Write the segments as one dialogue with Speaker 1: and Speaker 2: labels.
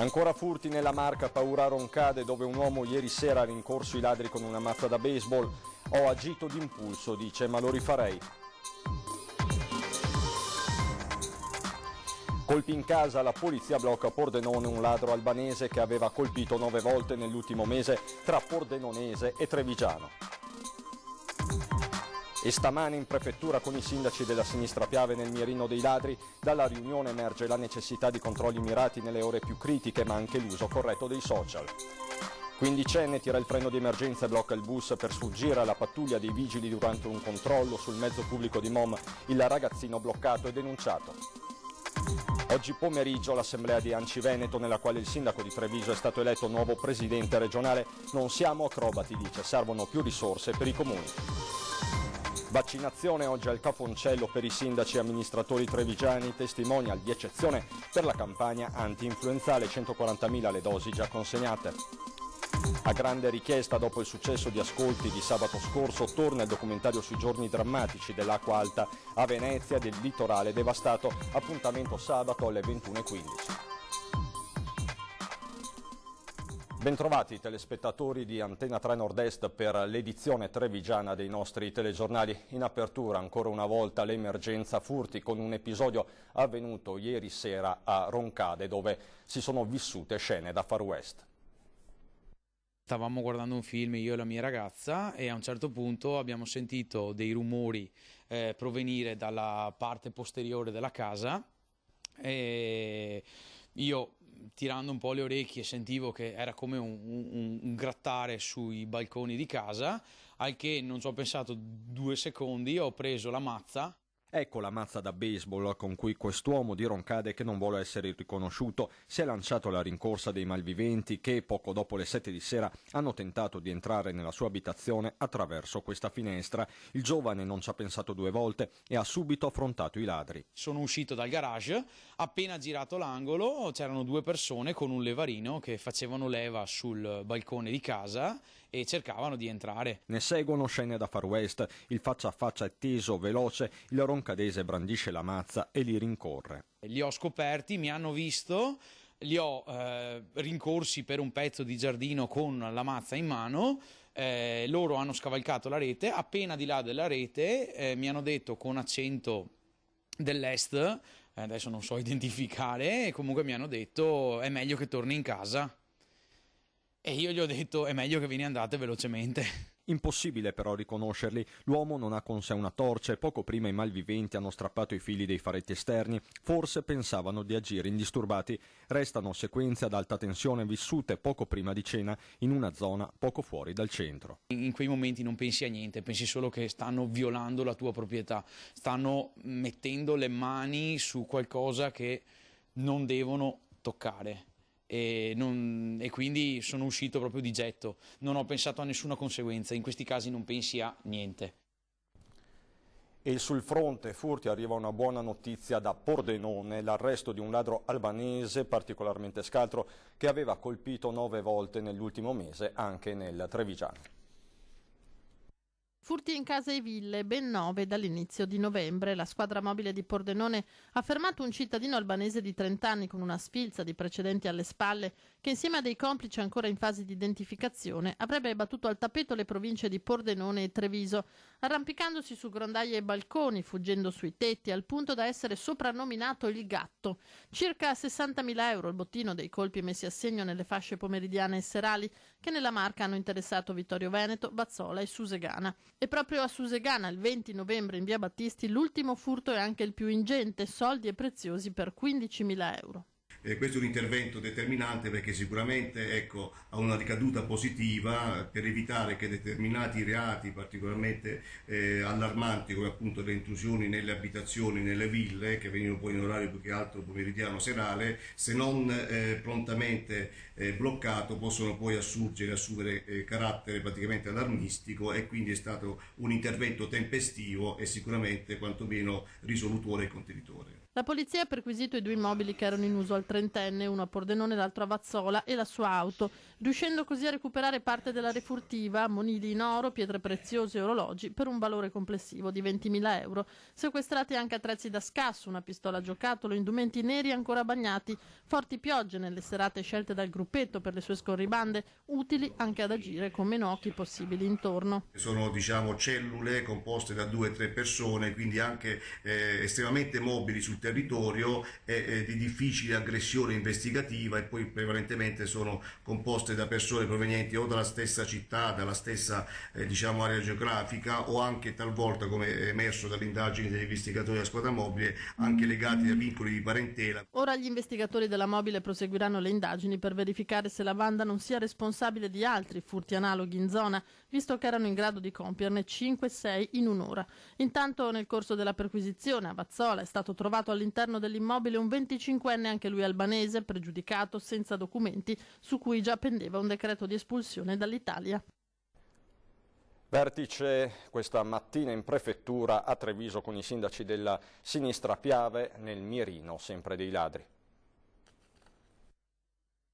Speaker 1: Ancora furti nella Marca, paura a Roncade, dove un uomo ieri sera ha rincorso i ladri con una mazza da baseball. Ho agito d'impulso, dice, ma lo rifarei. Colpi in casa, la polizia blocca a Pordenone un ladro albanese che aveva colpito 9 volte nell'ultimo mese tra Pordenonese e Trevigiano. E stamane in prefettura con i sindaci della sinistra Piave nel mirino dei ladri, dalla riunione emerge la necessità di controlli mirati nelle ore più critiche, ma anche l'uso corretto dei social. Quindicenne tira il freno di emergenza e blocca il bus per sfuggire alla pattuglia dei vigili durante un controllo sul mezzo pubblico di Mom. Il ragazzino bloccato e denunciato. Oggi pomeriggio l'assemblea di Anci Veneto, nella quale il sindaco di Treviso è stato eletto nuovo presidente regionale. Non siamo acrobati, dice, servono più risorse per i comuni. Vaccinazione oggi al Cafoncello per i sindaci e amministratori trevigiani, testimonial di eccezione per la campagna anti-influenzale, 140.000 le dosi già consegnate. A grande richiesta, dopo il successo di ascolti di sabato scorso, torna il documentario sui giorni drammatici dell'acqua alta a Venezia e del litorale devastato. Appuntamento sabato alle 21:15. Bentrovati telespettatori di Antena 3 Nord-Est per l'edizione trevigiana dei nostri telegiornali. In apertura ancora una volta l'emergenza furti, con un episodio avvenuto ieri sera a Roncade, dove si sono vissute scene da Far West.
Speaker 2: Stavamo guardando un film, io e la mia ragazza, e a un certo punto abbiamo sentito dei rumori provenire dalla parte posteriore della casa, e io, tirando un po' le orecchie, sentivo che era come un grattare sui balconi di casa, al che non ci ho pensato 2 secondi, ho preso la mazza.
Speaker 1: Ecco la mazza da baseball con cui quest'uomo di Roncade, che non vuole essere riconosciuto, si è lanciato alla rincorsa dei malviventi che, poco dopo le 7 di sera, hanno tentato di entrare nella sua abitazione attraverso questa finestra. Il giovane non ci ha pensato 2 volte e ha subito affrontato i ladri.
Speaker 2: Sono uscito dal garage, appena girato l'angolo c'erano 2 persone con un levarino che facevano leva sul balcone di casa e cercavano di entrare.
Speaker 1: Ne seguono scene da Far West, il faccia a faccia è teso, veloce, il roncadese brandisce la mazza e li rincorre.
Speaker 2: Li ho scoperti, mi hanno visto, li ho rincorsi per un pezzo di giardino con la mazza in mano, loro hanno scavalcato la rete, appena di là della rete mi hanno detto con accento dell'est, adesso non so identificare, e comunque mi hanno detto è meglio che torni in casa. E io gli ho detto è meglio che ve ne andate velocemente.
Speaker 1: Impossibile però riconoscerli. L'uomo non ha con sé una torcia e poco prima i malviventi hanno strappato i fili dei faretti esterni. Forse pensavano di agire indisturbati. Restano sequenze ad alta tensione vissute poco prima di cena in una zona poco fuori dal centro.
Speaker 2: In quei momenti non pensi a niente, pensi solo che stanno violando la tua proprietà, stanno mettendo le mani su qualcosa che non devono toccare. E quindi sono uscito proprio di getto, non ho pensato a nessuna conseguenza, in questi casi non pensi a niente.
Speaker 1: E sul fronte furti arriva una buona notizia da Pordenone, l'arresto di un ladro albanese particolarmente scaltro che aveva colpito 9 volte nell'ultimo mese anche nel Trevigiano.
Speaker 3: Furti in case e ville, ben 9 dall'inizio di novembre. La squadra mobile di Pordenone ha fermato un cittadino albanese di 30 anni con una sfilza di precedenti alle spalle che, insieme a dei complici ancora in fase di identificazione, avrebbe battuto al tappeto le province di Pordenone e Treviso, arrampicandosi su grondaie e balconi, fuggendo sui tetti, al punto da essere soprannominato il gatto. Circa 60.000 euro il bottino dei colpi messi a segno nelle fasce pomeridiane e serali che nella Marca hanno interessato Vittorio Veneto, Bazzola e Susegana. E proprio a Susegana, il 20 novembre in via Battisti, l'ultimo furto è anche il più ingente, soldi e preziosi per 15.000 euro.
Speaker 4: Questo è un intervento determinante perché sicuramente ha una ricaduta positiva per evitare che determinati reati particolarmente allarmanti, come appunto le intrusioni nelle abitazioni, nelle ville, che venivano poi in orario più che altro pomeridiano serale, se non prontamente bloccato, possono poi assumere carattere praticamente allarmistico, e quindi è stato un intervento tempestivo e sicuramente quantomeno risolutore e contenitore.
Speaker 3: La polizia ha perquisito i 2 immobili che erano in uso al trentenne, uno a Pordenone e l'altro a Vazzola, e la sua auto, riuscendo così a recuperare parte della refurtiva, monili in oro, pietre preziose e orologi per un valore complessivo di 20.000 euro. Sequestrati anche attrezzi da scasso, una pistola a giocattolo, indumenti neri ancora bagnati, forti piogge nelle serate scelte dal gruppetto per le sue scorribande, utili anche ad agire con meno occhi possibili intorno.
Speaker 4: Sono cellule composte da 2 o 3 persone, quindi anche estremamente mobili sul territorio e di difficile aggressione investigativa, e poi prevalentemente sono composte da persone provenienti o dalla stessa città, dalla stessa area geografica, o anche talvolta, come è emerso dalle indagini degli investigatori della squadra mobile, anche legati a vincoli di parentela.
Speaker 3: Ora gli investigatori della mobile proseguiranno le indagini per verificare se la banda non sia responsabile di altri furti analoghi in zona, visto che erano in grado di compierne 5-6 in un'ora. Intanto, nel corso della perquisizione a Vazzola è stato trovato all'interno dell'immobile un 25enne, anche lui albanese, pregiudicato, senza documenti, su cui già pendeva un decreto di espulsione dall'Italia.
Speaker 1: Vertice questa mattina in prefettura a Treviso con i sindaci della sinistra Piave nel mirino sempre dei ladri.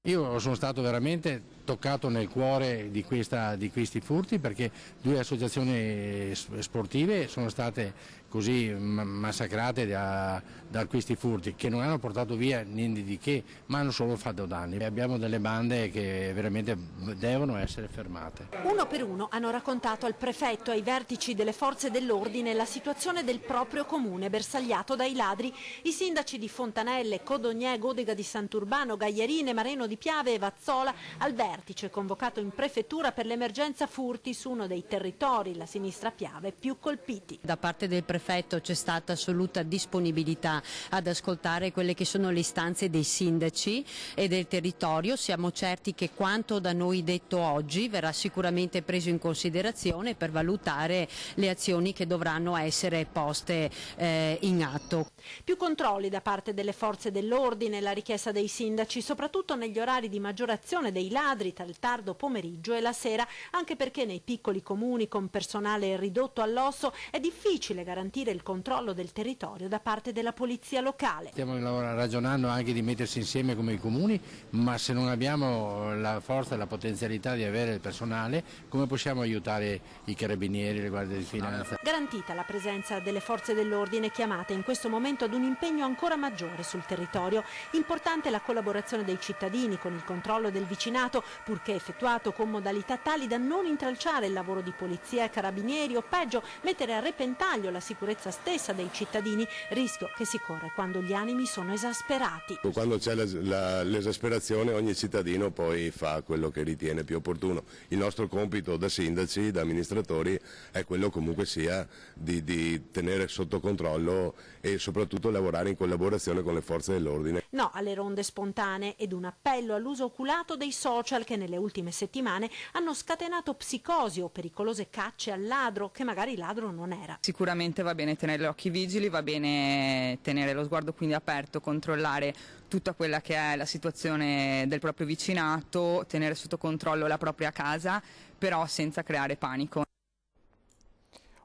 Speaker 5: Io sono stato veramente toccato nel cuore di questi furti, perché 2 associazioni sportive sono state così massacrate da questi furti, che non hanno portato via niente di che, ma hanno solo fatto danni. Abbiamo delle bande che veramente devono essere fermate.
Speaker 6: Uno per uno hanno raccontato al prefetto e ai vertici delle forze dell'ordine la situazione del proprio comune bersagliato dai ladri. I sindaci di Fontanelle, Codognè, Godega di Sant'Urbano, Gagliarine, Mareno di Piave e Vazzola al vertice convocato in prefettura per l'emergenza furti su uno dei territori, la sinistra Piave, più colpiti.
Speaker 7: Da parte del prefetto c'è stata assoluta disponibilità ad ascoltare quelle che sono le istanze dei sindaci e del territorio. Siamo certi che quanto da noi detto oggi verrà sicuramente preso in considerazione per valutare le azioni che dovranno essere poste in atto.
Speaker 6: Più controlli da parte delle forze dell'ordine, la richiesta dei sindaci, soprattutto negli orari di maggiorazione dei ladri tra il tardo pomeriggio e la sera, anche perché nei piccoli comuni con personale ridotto all'osso è difficile garantire il controllo del territorio da parte della polizia locale.
Speaker 5: Stiamo ragionando anche di mettersi insieme come i comuni, ma se non abbiamo la forza e la potenzialità di avere il personale, come possiamo aiutare i carabinieri, le guardie di finanza?
Speaker 6: Garantita la presenza delle forze dell'ordine chiamate in questo momento ad un impegno ancora maggiore sul territorio. Importante la collaborazione dei cittadini con il controllo del vicinato, purché effettuato con modalità tali da non intralciare il lavoro di polizia e carabinieri o peggio mettere a repentaglio la sicurezza stessa dei cittadini, rischio che si corre quando gli animi sono esasperati.
Speaker 8: Quando c'è l'esasperazione ogni cittadino poi fa quello che ritiene più opportuno. Il nostro compito da sindaci, da amministratori è quello comunque sia di tenere sotto controllo e soprattutto lavorare in collaborazione con le forze dell'ordine.
Speaker 6: No alle ronde spontanee ed un appello all'uso oculato dei social che nelle ultime settimane hanno scatenato psicosi o pericolose cacce al ladro che magari ladro non era.
Speaker 9: Sicuramente va bene tenere gli occhi vigili, va bene tenere lo sguardo quindi aperto, controllare tutta quella che è la situazione del proprio vicinato, tenere sotto controllo la propria casa, però senza creare panico.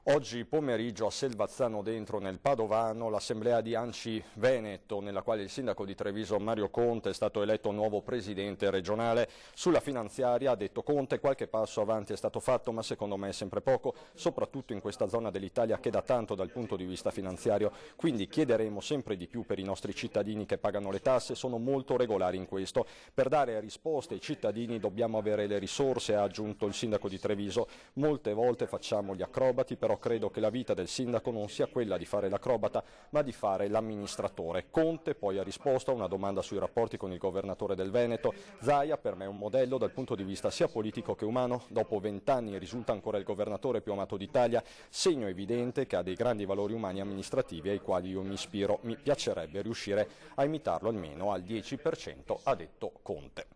Speaker 1: Oggi pomeriggio a Selvazzano Dentro nel Padovano l'assemblea di ANCI Veneto, nella quale il sindaco di Treviso Mario Conte è stato eletto nuovo presidente regionale. Sulla finanziaria, ha detto Conte, qualche passo avanti è stato fatto, ma secondo me è sempre poco, soprattutto in questa zona dell'Italia che dà tanto dal punto di vista finanziario. Quindi chiederemo sempre di più per i nostri cittadini che pagano le tasse, sono molto regolari in questo. Per dare risposte ai cittadini dobbiamo avere le risorse, ha aggiunto il sindaco di Treviso. Molte volte facciamo gli acrobati, però credo che la vita del sindaco non sia quella di fare l'acrobata, ma di fare l'amministratore. Conte poi ha risposto a una domanda sui rapporti con il governatore del Veneto. Zaia per me è un modello dal punto di vista sia politico che umano. Dopo 20 anni risulta ancora il governatore più amato d'Italia, segno evidente che ha dei grandi valori umani e amministrativi ai quali io mi ispiro. Mi piacerebbe riuscire a imitarlo almeno al 10%, ha detto Conte.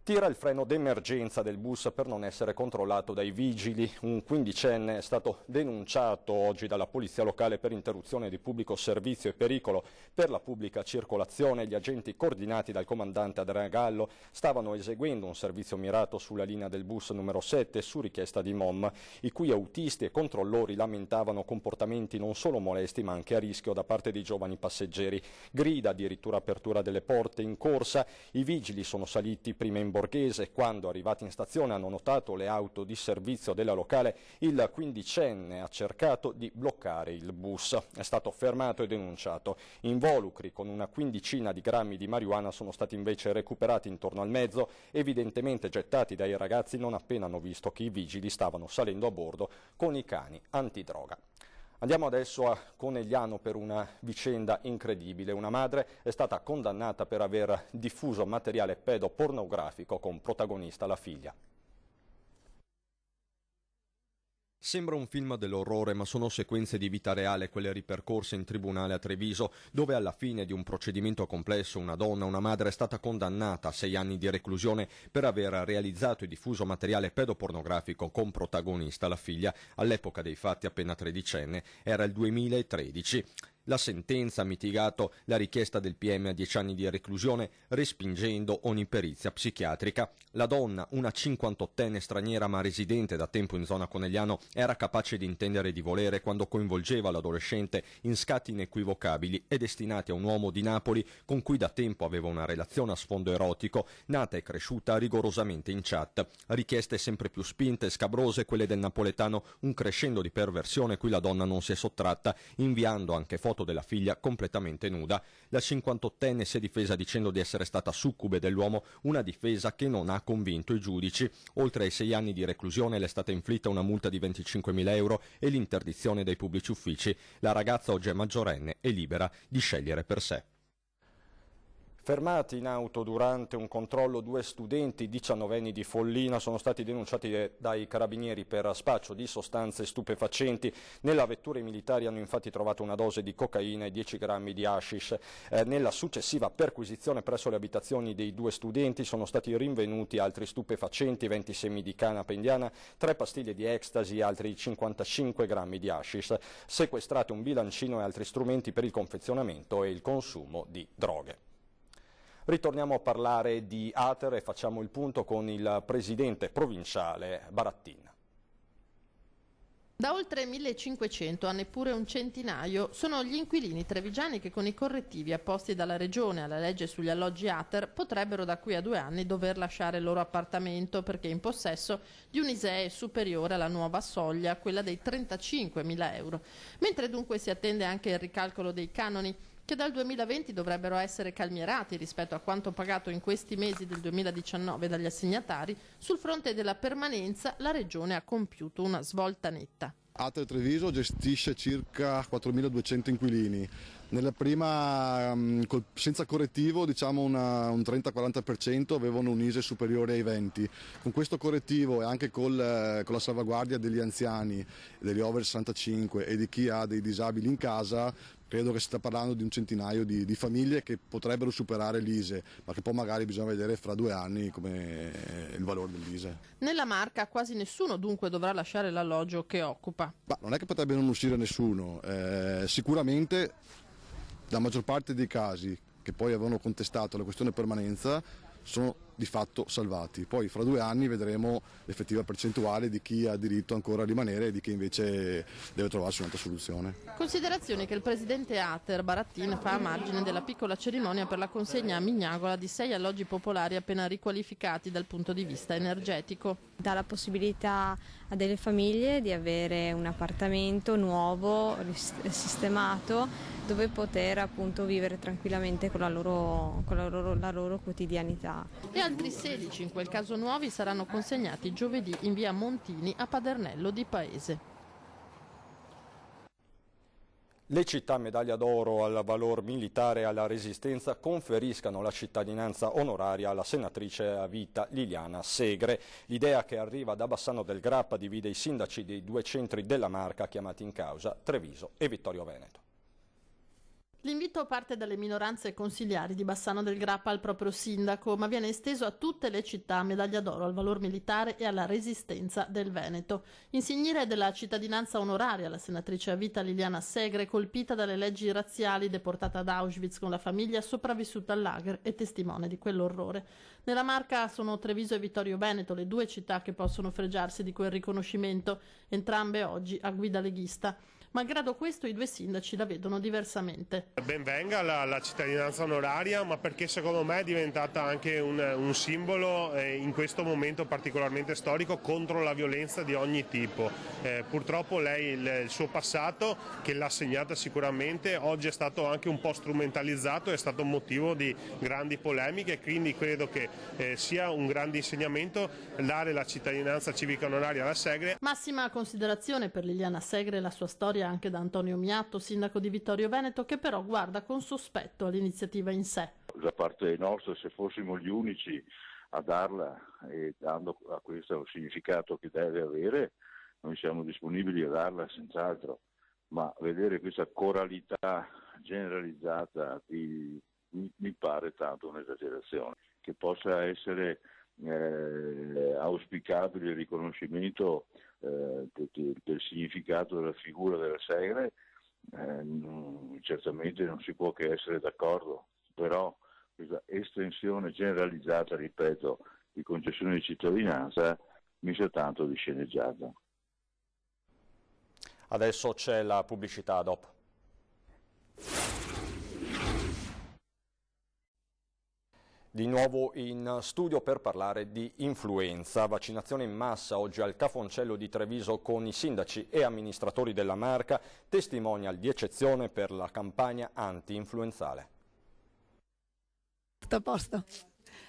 Speaker 1: Tira il freno d'emergenza del bus per non essere controllato dai vigili. Un quindicenne è stato denunciato oggi dalla polizia locale per interruzione di pubblico servizio e pericolo per la pubblica circolazione. Gli agenti coordinati dal comandante Andrea Gallo stavano eseguendo un servizio mirato sulla linea del bus numero 7 su richiesta di MOM, i cui autisti e controllori lamentavano comportamenti non solo molesti ma anche a rischio da parte dei giovani passeggeri. Grida, addirittura apertura delle porte in corsa. I vigili sono saliti prima in Borghese. Quando arrivati in stazione hanno notato le auto di servizio della locale, il quindicenne ha cercato di bloccare il bus. È stato fermato e denunciato. Involucri con una quindicina di grammi di marijuana sono stati invece recuperati intorno al mezzo, evidentemente gettati dai ragazzi non appena hanno visto che i vigili stavano salendo a bordo con i cani antidroga. Andiamo adesso a Conegliano per una vicenda incredibile. Una madre è stata condannata per aver diffuso materiale pedopornografico con protagonista la figlia. Sembra un film dell'orrore, ma sono sequenze di vita reale quelle ripercorse in tribunale a Treviso, dove alla fine di un procedimento complesso una donna, una madre, è stata condannata a 6 anni di reclusione per aver realizzato e diffuso materiale pedopornografico con protagonista la figlia. All'epoca dei fatti, appena tredicenne, era il 2013. La sentenza ha mitigato la richiesta del PM a 10 anni di reclusione, respingendo ogni perizia psichiatrica. La donna, una 58enne straniera ma residente da tempo in zona Conegliano, era capace di intendere e di volere quando coinvolgeva l'adolescente in scatti inequivocabili e destinati a un uomo di Napoli con cui da tempo aveva una relazione a sfondo erotico, nata e cresciuta rigorosamente in chat. Richieste sempre più spinte e scabrose quelle del napoletano, un crescendo di perversione cui la donna non si è sottratta, inviando anche foto della figlia completamente nuda. La 58enne si è difesa dicendo di essere stata succube dell'uomo, una difesa che non ha convinto i giudici. Oltre ai 6 anni di reclusione le è stata inflitta una multa di 25.000 euro e l'interdizione dai pubblici uffici. La ragazza oggi è maggiorenne e libera di scegliere per sé. Fermati in auto durante un controllo 2 studenti 19enni di Follina sono stati denunciati dai carabinieri per spaccio di sostanze stupefacenti. Nella vettura i militari hanno infatti trovato una dose di cocaina e 10 grammi di hashish. Nella successiva perquisizione presso le abitazioni dei 2 studenti sono stati rinvenuti altri stupefacenti, 20 semi di canapa indiana, 3 pastiglie di ecstasy e altri 55 grammi di hashish. Sequestrati un bilancino e altri strumenti per il confezionamento e il consumo di droghe. Ritorniamo a parlare di Ater e facciamo il punto con il presidente provinciale Barattin.
Speaker 3: Da oltre 1500 a neppure un centinaio sono gli inquilini trevigiani che con i correttivi apposti dalla Regione alla legge sugli alloggi Ater potrebbero da qui a 2 anni dover lasciare il loro appartamento perché in possesso di un ISEE superiore alla nuova soglia, quella dei 35.000 euro. Mentre dunque si attende anche il ricalcolo dei canoni, che dal 2020 dovrebbero essere calmierati rispetto a quanto pagato in questi mesi del 2019 dagli assegnatari, sul fronte della permanenza la Regione ha compiuto una svolta netta.
Speaker 10: Ater Treviso gestisce circa 4.200 inquilini. Nella prima, senza correttivo, diciamo un 30-40% avevano un ISEE superiore ai 20. Con questo correttivo e anche con la salvaguardia degli anziani, degli over 65 e di chi ha dei disabili in casa, credo che si sta parlando di un centinaio di famiglie che potrebbero superare l'ISEE, ma che poi magari bisogna vedere fra 2 anni come il valore dell'ISEE.
Speaker 3: Nella Marca quasi nessuno dunque dovrà lasciare l'alloggio che occupa.
Speaker 10: Ma non è che potrebbe non uscire nessuno, sicuramente la maggior parte dei casi che poi avevano contestato la questione permanenza sono di fatto salvati. Poi fra 2 anni vedremo l'effettiva percentuale di chi ha diritto ancora a rimanere e di chi invece deve trovarsi un'altra soluzione.
Speaker 3: Considerazioni che il presidente Ater Barattin fa a margine della piccola cerimonia per la consegna a Mignagola di 6 alloggi popolari appena riqualificati dal punto di vista energetico.
Speaker 11: Dà la possibilità a delle famiglie di avere un appartamento nuovo, sistemato, dove poter appunto vivere tranquillamente con la loro quotidianità.
Speaker 3: E altri 16, in quel caso nuovi, saranno consegnati giovedì in via Montini a Padernello di Paese.
Speaker 1: Le città medaglia d'oro al valor militare e alla resistenza conferiscano la cittadinanza onoraria alla senatrice a vita Liliana Segre. L'idea che arriva da Bassano del Grappa divide i sindaci dei 2 centri della Marca chiamati in causa, Treviso e Vittorio Veneto.
Speaker 3: L'invito parte dalle minoranze consiliari di Bassano del Grappa al proprio sindaco, ma viene esteso a tutte le città. Medaglia d'oro al valor militare e alla resistenza del Veneto. Insignire della cittadinanza onoraria la senatrice a vita Liliana Segre, colpita dalle leggi razziali, deportata ad Auschwitz con la famiglia, sopravvissuta al lager e testimone di quell'orrore. Nella Marca sono Treviso e Vittorio Veneto le due città che possono fregiarsi di quel riconoscimento, entrambe oggi a guida leghista. Malgrado questo i due sindaci la vedono diversamente.
Speaker 12: Ben venga la cittadinanza onoraria, ma perché secondo me è diventata anche un simbolo in questo momento particolarmente storico contro la violenza di ogni tipo. Purtroppo lei il suo passato, che l'ha segnata sicuramente, oggi è stato anche un po' strumentalizzato, è stato motivo di grandi polemiche, quindi credo che sia un grande insegnamento dare la cittadinanza civica onoraria alla Segre.
Speaker 3: Massima considerazione per Liliana Segre e la sua storia anche da Antonio Miatto, sindaco di Vittorio Veneto, che però guarda con sospetto all'iniziativa in sé.
Speaker 13: Da parte nostra, se fossimo gli unici a darla e dando a questo il significato che deve avere, noi siamo disponibili a darla senz'altro, ma vedere questa coralità generalizzata mi pare tanto un'esagerazione. Che possa essere auspicabile il riconoscimento del significato della figura della Segre, certamente non si può che essere d'accordo, però questa estensione generalizzata, ripeto, di concessione di cittadinanza mi sa tanto di sceneggiata.
Speaker 1: Adesso c'è la pubblicità, dopo. Di nuovo in studio per parlare di influenza. Vaccinazione in massa oggi al Cafoncello di Treviso con i sindaci e amministratori della Marca, testimonial di eccezione per la campagna anti-influenzale.
Speaker 14: Tutto a posto,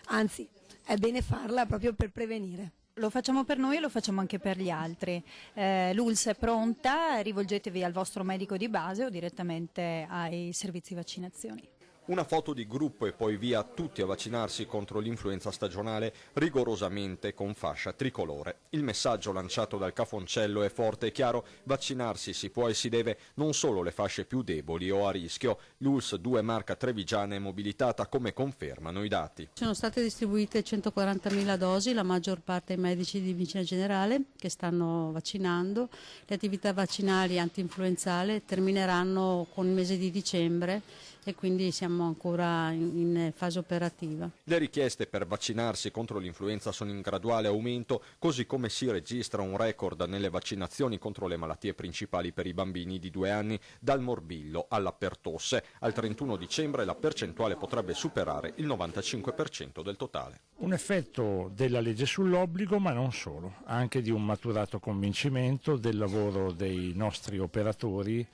Speaker 14: anzi è bene farla proprio per prevenire.
Speaker 15: Lo facciamo per noi e lo facciamo anche per gli altri. L'ULSS è pronta, rivolgetevi al vostro medico di base o direttamente ai servizi vaccinazioni.
Speaker 1: Una foto di gruppo e poi via tutti a vaccinarsi contro l'influenza stagionale rigorosamente con fascia tricolore. Il messaggio lanciato dal Cafoncello è forte e chiaro: vaccinarsi si può e si deve, non solo le fasce più deboli o a rischio. L'ULSS 2 Marca Trevigiana è mobilitata, come confermano i dati.
Speaker 16: Sono state distribuite 140.000 dosi, la maggior parte ai medici di medicina generale che stanno vaccinando. Le attività vaccinali anti-influenzale termineranno con il mese di dicembre e quindi siamo ancora in fase operativa.
Speaker 1: Le richieste per vaccinarsi contro l'influenza sono in graduale aumento, così come si registra un record nelle vaccinazioni contro le malattie principali per i bambini di 2 anni, dal morbillo alla pertosse. Al 31 dicembre la percentuale potrebbe superare il 95% del totale.
Speaker 17: Un effetto della legge sull'obbligo, ma non solo, anche di un maturato convincimento del lavoro dei nostri operatori,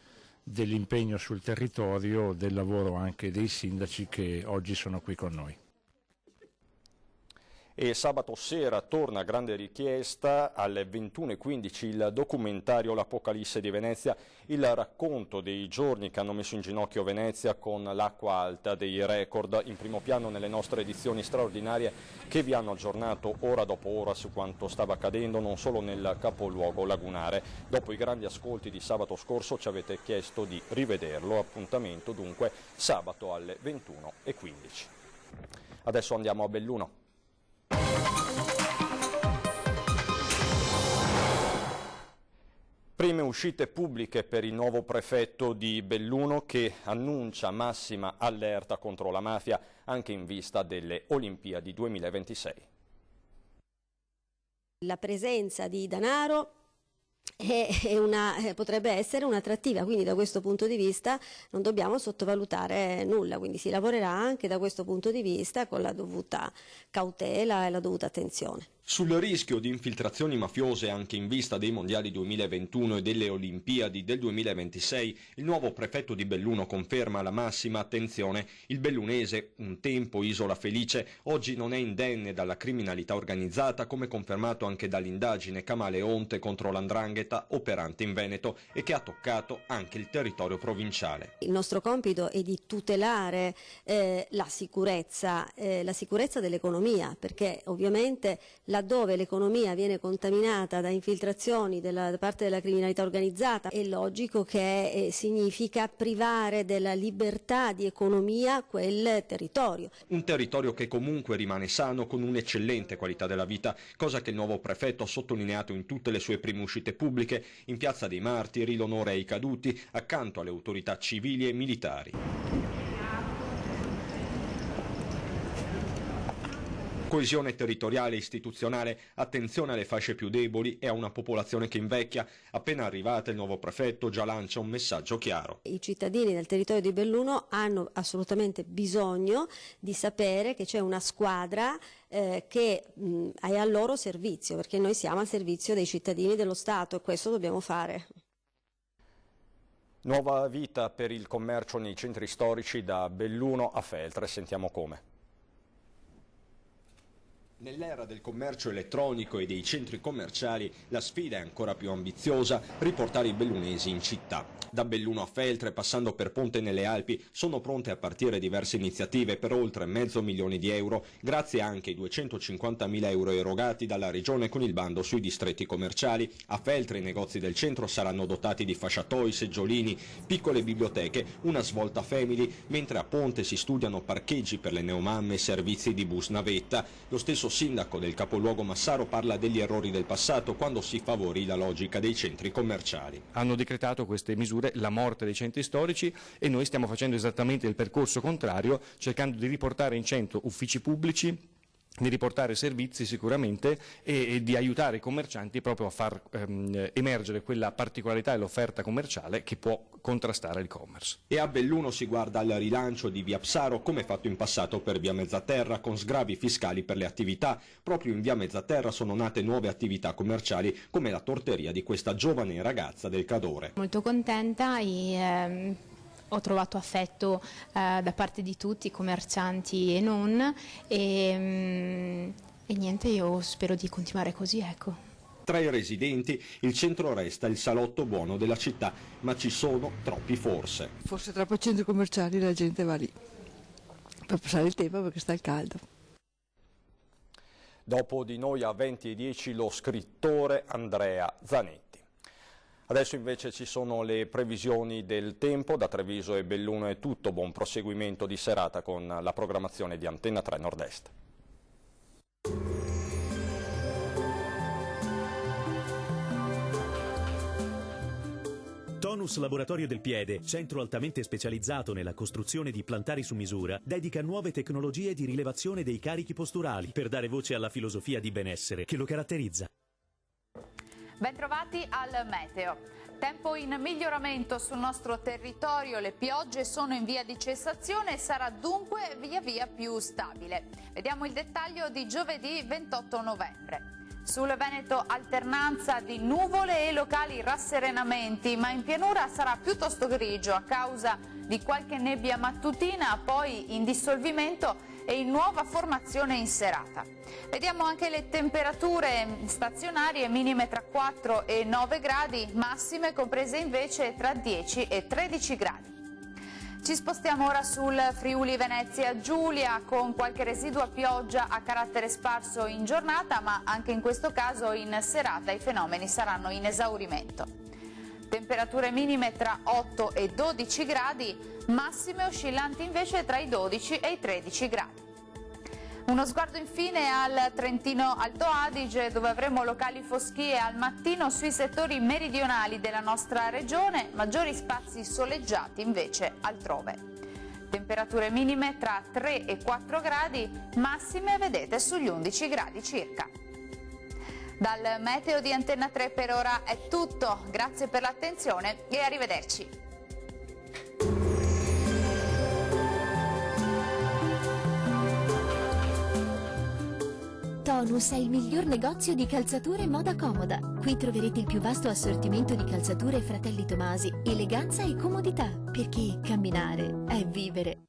Speaker 17: dell'impegno sul territorio, del lavoro anche dei sindaci che oggi sono qui con noi.
Speaker 1: E sabato sera torna a grande richiesta alle 21:15 il documentario L'Apocalisse di Venezia, il racconto dei giorni che hanno messo in ginocchio Venezia con l'acqua alta, dei record in primo piano nelle nostre edizioni straordinarie che vi hanno aggiornato ora dopo ora su quanto stava accadendo non solo nel capoluogo lagunare. Dopo i grandi ascolti di sabato scorso ci avete chiesto di rivederlo, appuntamento dunque sabato alle 21:15. Adesso andiamo a Belluno. Prime uscite pubbliche per il nuovo prefetto di Belluno che annuncia massima allerta contro la mafia anche in vista delle Olimpiadi 2026.
Speaker 18: La presenza di denaro potrebbe essere un'attrattiva, quindi da questo punto di vista non dobbiamo sottovalutare nulla, quindi si lavorerà anche da questo punto di vista con la dovuta cautela e la dovuta attenzione.
Speaker 1: Sul rischio di infiltrazioni mafiose anche in vista dei Mondiali 2021 e delle Olimpiadi del 2026, il nuovo prefetto di Belluno conferma la massima attenzione. Il bellunese, un tempo isola felice, oggi non è indenne dalla criminalità organizzata, come confermato anche dall'indagine Camaleonte contro l''ndrangheta operante in Veneto e che ha toccato anche il territorio provinciale.
Speaker 18: Il nostro compito è di tutelare la sicurezza dell'economia, perché ovviamente laddove l'economia viene contaminata da infiltrazioni da parte della criminalità organizzata, è logico che significa privare della libertà di economia quel territorio.
Speaker 1: Un territorio che comunque rimane sano, con un'eccellente qualità della vita, cosa che il nuovo prefetto ha sottolineato in tutte le sue prime uscite pubbliche, in Piazza dei Martiri, l'onore ai caduti, accanto alle autorità civili e militari. Coesione territoriale e istituzionale, attenzione alle fasce più deboli e a una popolazione che invecchia. Appena arrivata, il nuovo prefetto già lancia un messaggio chiaro.
Speaker 18: I cittadini del territorio di Belluno hanno assolutamente bisogno di sapere che c'è una squadra che è al loro servizio, perché noi siamo al servizio dei cittadini dello Stato e questo dobbiamo fare.
Speaker 1: Nuova vita per il commercio nei centri storici da Belluno a Feltre, sentiamo come. Nell'era del commercio elettronico e dei centri commerciali, la sfida è ancora più ambiziosa: riportare i bellunesi in città. Da Belluno a Feltre, passando per Ponte nelle Alpi, sono pronte a partire diverse iniziative per oltre €500.000 di euro, grazie anche ai €250.000 erogati dalla Regione con il bando sui distretti commerciali. A Feltre i negozi del centro saranno dotati di fasciatoi, seggiolini, piccole biblioteche, una svolta family, mentre a Ponte si studiano parcheggi per le neomamme e servizi di bus navetta. Lo stesso sindaco del capoluogo Massaro parla degli errori del passato quando si favorì la logica dei centri commerciali.
Speaker 19: Hanno decretato queste misure la morte dei centri storici e noi stiamo facendo esattamente il percorso contrario, cercando di riportare in centro uffici pubblici, di riportare servizi sicuramente e di aiutare i commercianti proprio a far emergere quella particolarità dell'offerta commerciale che può contrastare l'e-commerce.
Speaker 1: E a Belluno si guarda al rilancio di Via Psaro, come fatto in passato per Via Mezzaterra, con sgravi fiscali per le attività. Proprio in Via Mezzaterra sono nate nuove attività commerciali, come la torteria di questa giovane ragazza del Cadore.
Speaker 20: Molto contenta e ho trovato affetto da parte di tutti, commercianti e non, e niente, io spero di continuare così, ecco.
Speaker 1: Tra i residenti il centro resta il salotto buono della città, ma ci sono troppi forse.
Speaker 21: Forse troppo centri commerciali, la gente va lì per passare il tempo perché sta il caldo.
Speaker 1: Dopo di noi a 20:10 lo scrittore Andrea Zanetti. Adesso invece ci sono le previsioni del tempo. Da Treviso e Belluno è tutto, buon proseguimento di serata con la programmazione di Antenna 3 Nord-Est.
Speaker 22: Tonus Laboratorio del Piede, centro altamente specializzato nella costruzione di plantari su misura, dedica nuove tecnologie di rilevazione dei carichi posturali per dare voce alla filosofia di benessere che lo caratterizza.
Speaker 23: Bentrovati al meteo. Tempo in miglioramento sul nostro territorio, le piogge sono in via di cessazione e sarà dunque via via più stabile. Vediamo il dettaglio di giovedì 28 novembre. Sul Veneto alternanza di nuvole e locali rasserenamenti, ma in pianura sarà piuttosto grigio a causa di qualche nebbia mattutina, poi in dissolvimento e in nuova formazione in serata. Vediamo anche le temperature stazionarie, minime tra 4 e 9 gradi, massime comprese invece tra 10 e 13 gradi. Ci spostiamo ora sul Friuli Venezia Giulia con qualche residua pioggia a carattere sparso in giornata, ma anche in questo caso in serata i fenomeni saranno in esaurimento. Temperature minime tra 8 e 12 gradi, massime oscillanti invece tra i 12 e i 13 gradi. Uno sguardo infine al Trentino Alto Adige, dove avremo locali foschie al mattino sui settori meridionali della nostra regione, maggiori spazi soleggiati invece altrove. Temperature minime tra 3 e 4 gradi, massime vedete sugli 11 gradi circa. Dal meteo di Antenna 3 per ora è tutto, grazie per l'attenzione e arrivederci.
Speaker 24: Tonus è il miglior negozio di calzature e moda comoda. Qui troverete il più vasto assortimento di calzature Fratelli Tomasi, eleganza e comodità, perché camminare è vivere.